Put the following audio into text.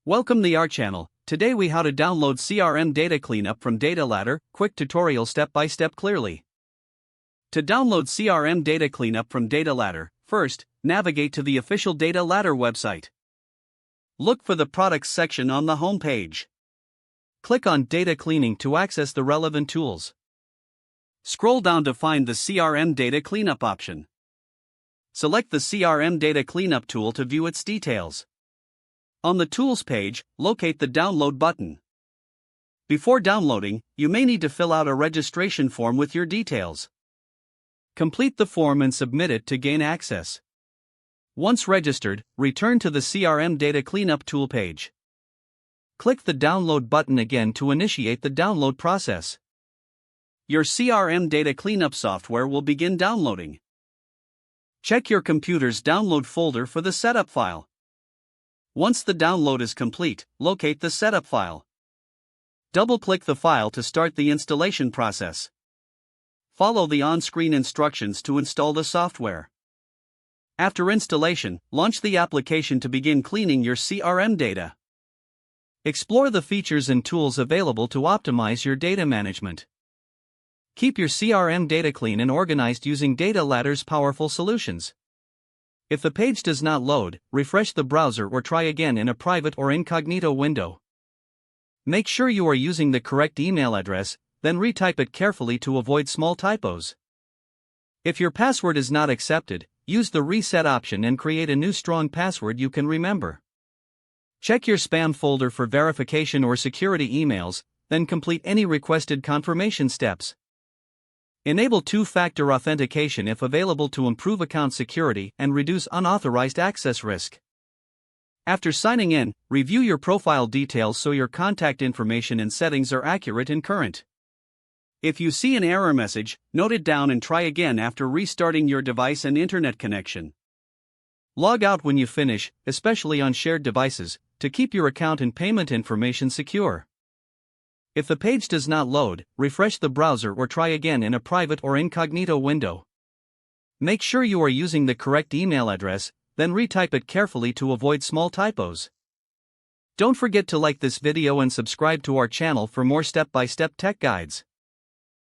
Welcome to our channel. Today we how to download CRM data cleanup from Data Ladder, quick tutorial step by step clearly. To download CRM data cleanup from Data Ladder, first, navigate to the official Data Ladder website. Look for the products section on the home page. Click on Data Cleaning to access the relevant tools. Scroll down to find the CRM data cleanup option. Select the CRM data cleanup tool to view its details. On the Tools page, locate the Download button. Before downloading, you may need to fill out a registration form with your details. Complete the form and submit it to gain access. Once registered, return to the CRM data cleanup tool page. Click the Download button again to initiate the download process. Your CRM data cleanup software will begin downloading. Check your computer's download folder for the setup file. Once the download is complete, locate the setup file. Double-click the file to start the installation process. Follow the on-screen instructions to install the software. After installation, launch the application to begin cleaning your CRM data. Explore the features and tools available to optimize your data management. Keep your CRM data clean and organized using Data Ladder's powerful solutions. If the page does not load, refresh the browser or try again in a private or incognito window. Make sure you are using the correct email address, then retype it carefully to avoid small typos. If your password is not accepted, use the reset option and create a new strong password you can remember. Check your spam folder for verification or security emails, then complete any requested confirmation steps. Enable two-factor authentication if available to improve account security and reduce unauthorized access risk. After signing in, review your profile details so your contact information and settings are accurate and current. If you see an error message, note it down and try again after restarting your device and internet connection. Log out when you finish, especially on shared devices, to keep your account and payment information secure. If the page does not load, refresh the browser or try again in a private or incognito window. Make sure you are using the correct email address, then retype it carefully to avoid small typos. Don't forget to like this video and subscribe to our channel for more step-by-step tech guides.